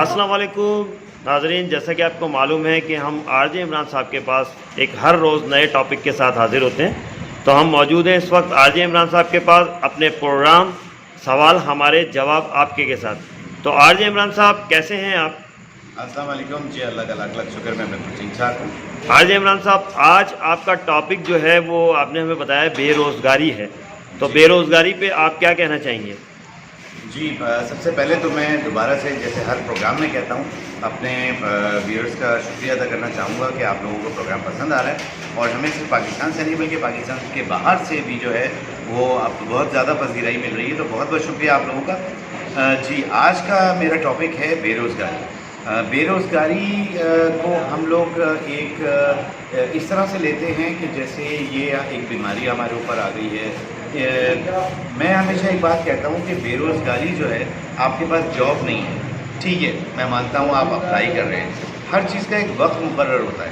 السلام علیکم ناظرین، جیسا کہ آپ کو معلوم ہے کہ ہم آر جے عمران صاحب کے پاس ایک ہر روز نئے ٹاپک کے ساتھ حاضر ہوتے ہیں. تو ہم موجود ہیں اس وقت آر جے عمران صاحب کے پاس اپنے پروگرام سوال ہمارے جواب آپ کے ساتھ. تو آر جے عمران صاحب کیسے ہیں آپ؟ السلام علیکم جی، اللہ کا لاکھ لاکھ شکر. میں ٹھیک ٹھاک ہوں. آر جے عمران صاحب، آج آپ کا ٹاپک جو ہے وہ آپ نے ہمیں بتایا بے روزگاری ہے. تو بے روزگاری پہ آپ کیا کہنا چاہیں گے؟ جی، سب سے پہلے تو میں دوبارہ سے جیسے ہر پروگرام میں کہتا ہوں اپنے ویورز کا شکریہ ادا کرنا چاہوں گا کہ آپ لوگوں کو پروگرام پسند آ رہا ہے، اور ہمیں صرف پاکستان سے نہیں بلکہ پاکستان کے باہر سے بھی جو ہے وہ اب بہت زیادہ پذیرائی مل رہی ہے. تو بہت بہت شکریہ آپ لوگوں کا. جی، آج کا میرا ٹاپک ہے بے روزگاری. بے روزگاری کو ہم لوگ ایک اس طرح سے لیتے ہیں کہ جیسے یہ ایک بیماری ہمارے اوپر آ گئی ہے. میں ہمیشہ ایک بات کہتا ہوں کہ بے روزگاری جو ہے، آپ کے پاس جاب نہیں ہے، ٹھیک ہے، میں مانتا ہوں آپ اپلائی کر رہے ہیں. ہر چیز کا ایک وقت مقرر ہوتا ہے.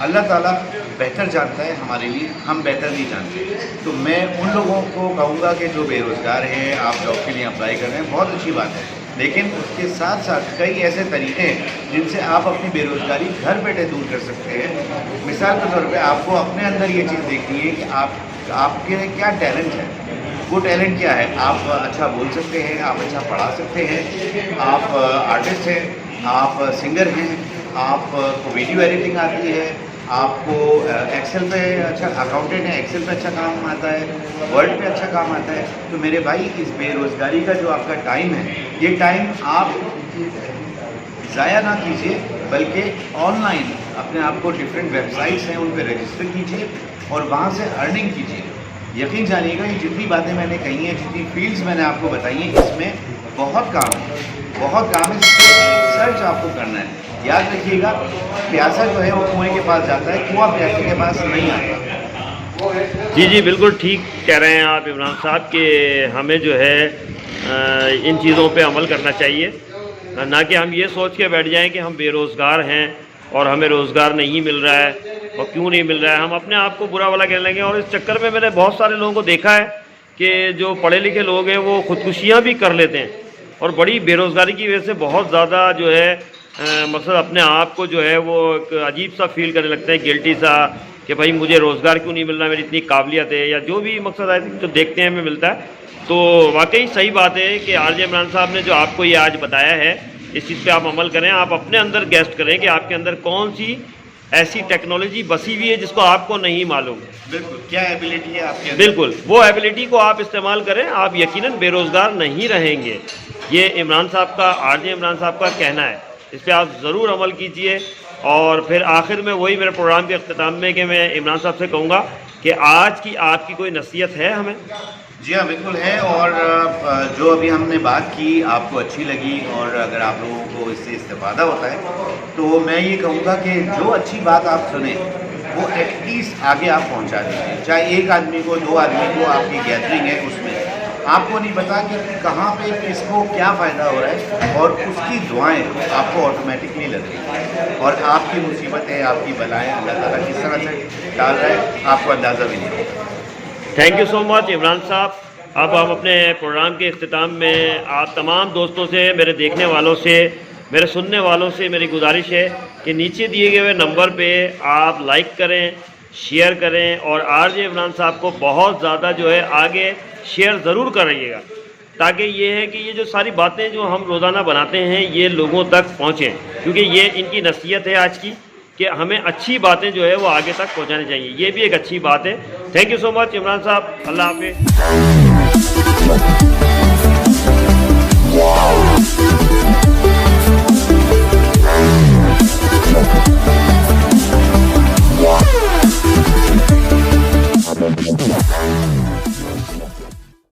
اللہ تعالیٰ بہتر جانتا ہے ہمارے لیے، ہم بہتر نہیں جانتے. تو میں ان لوگوں کو کہوں گا کہ جو بے روزگار ہیں، آپ جاب کے لیے اپلائی کر رہے ہیں، بہت اچھی بات ہے. لیکن اس کے ساتھ ساتھ کئی ایسے طریقے ہیں جن سے آپ اپنی بے روزگاری گھر بیٹھے دور کر سکتے ہیں. مثال کے طور پہ آپ کو اپنے اندر یہ چیز دیکھنی ہے کہ آپ کے کیا ٹیلنٹ ہے. وہ ٹیلنٹ کیا ہے؟ آپ اچھا بول سکتے ہیں، آپ اچھا پڑھا سکتے ہیں، آپ آرٹسٹ ہیں، آپ سنگر ہیں، آپ کو ویڈیو ایڈیٹنگ آتی ہے، آپ کو ایکسل پہ اچھا اکاؤنٹنٹ ہے، ایکسل پہ اچھا کام آتا ہے، ورڈ پہ اچھا کام آتا ہے. تو میرے بھائی، اس بے روزگاری کا جو آپ کا ٹائم ہے، یہ ٹائم آپ ضائع نہ کیجیے، بلکہ آن لائن اپنے آپ کو ڈفرینٹ ویب سائٹس ہیں ان پہ رجسٹر کیجیے اور وہاں سے ارننگ کیجیے. یقین جانیے گا، یہ جتنی باتیں میں نے کہی ہیں، جتنی فیلڈز میں نے آپ کو بتائی ہیں، اس میں بہت کام ہے، بہت کام ہے. سرچ آپ کو کرنا ہے. یاد رکھیے گا، پیاسا جو ہے وہ کنویں کے پاس جاتا ہے، کنواں پیاسے کے پاس نہیں آتا. جی بالکل ٹھیک کہہ رہے ہیں آپ عمران صاحب کہ ہمیں جو ہے ان چیزوں پہ عمل کرنا چاہیے، نہ کہ ہم یہ سوچ کے بیٹھ جائیں کہ ہم بے روزگار ہیں اور ہمیں روزگار نہیں مل رہا ہے اور کیوں نہیں مل رہا ہے. ہم اپنے آپ کو برا بھلا کہنے لگیں. اور اس چکر میں نے بہت سارے لوگوں کو دیکھا ہے کہ جو پڑھے لکھے لوگ ہیں وہ خودکشیاں بھی کر لیتے ہیں، اور بڑی بے روزگاری کی وجہ سے بہت زیادہ جو ہے مقصد اپنے آپ کو جو ہے وہ ایک عجیب سا فیل کرنے لگتے ہیں، گلٹی سا، کہ بھائی مجھے روزگار کیوں نہیں مل رہا، میری اتنی قابلیت ہے، یا جو بھی مقصد ہے جو دیکھتے ہیں ہمیں ملتا ہے. تو واقعی صحیح بات ہے کہ آر جے عمران صاحب نے جو آپ کو یہ آج بتایا ہے، اس چیز پہ آپ عمل کریں. آپ اپنے اندر گیسٹ کریں کہ آپ کے اندر کون سی ایسی ٹیکنالوجی بسی ہوئی ہے جس کو آپ کو نہیں معلوم. بالکل، کیا ایبلٹی ہے آپ کے اندر؟ بالکل، وہ ایبلٹی کو آپ استعمال کریں، آپ یقیناً بے روزگار نہیں رہیں گے. یہ عمران صاحب کا، آر جے عمران صاحب کا کہنا ہے. اس پہ آپ ضرور عمل کیجئے. اور پھر آخر میں وہی میرے پروگرام کے اختتام میں کہ میں عمران صاحب سے کہوں گا کہ آج کی آپ کی کوئی نصیحت ہے ہمیں؟ جی ہاں، بالکل ہے. اور جو ابھی ہم نے بات کی آپ کو اچھی لگی، اور اگر آپ لوگوں کو اس سے استفادہ ہوتا ہے، تو میں یہ کہوں گا کہ جو اچھی بات آپ سنیں وہ ایٹ لیسٹ آگے آپ پہنچا دیجیے. چاہے ایک آدمی کو، دو آدمی کو، آپ کی گیدرنگ ہے اس میں آپ کو نہیں پتا کہ کہاں پہ کس کو کیا فائدہ ہو رہا ہے، اور اس کی دعائیں آپ کو آٹومیٹکلی لگ رہی ہیں، اور آپ کی مصیبتیں، آپ کی بلائیں اللہ تعالیٰ کس طرح سے ڈال رہا ہے آپ کو اندازہ بھی نہیں ہوگا. تھینک یو سو مچ عمران صاحب. اب ہم اپنے پروگرام کے اختتام میں آپ تمام دوستوں سے، میرے دیکھنے والوں سے، میرے سننے والوں سے میری گزارش ہے کہ نیچے دیے گئے نمبر پہ آپ لائک کریں، شیئر کریں، اور آر جے عمران صاحب کو بہت زیادہ جو ہے آگے شیئر ضرور کریے گا، تاکہ یہ ہے کہ یہ جو ساری باتیں جو ہم روزانہ بناتے ہیں یہ لوگوں تک پہنچیں. کیونکہ یہ ان کی نصیحت ہے آج کی کہ ہمیں اچھی باتیں جو ہے وہ آگے تک پہنچانی چاہیے. یہ بھی ایک اچھی بات ہے. تھینک یو سو مچ عمران صاحب. اللہ حافظ.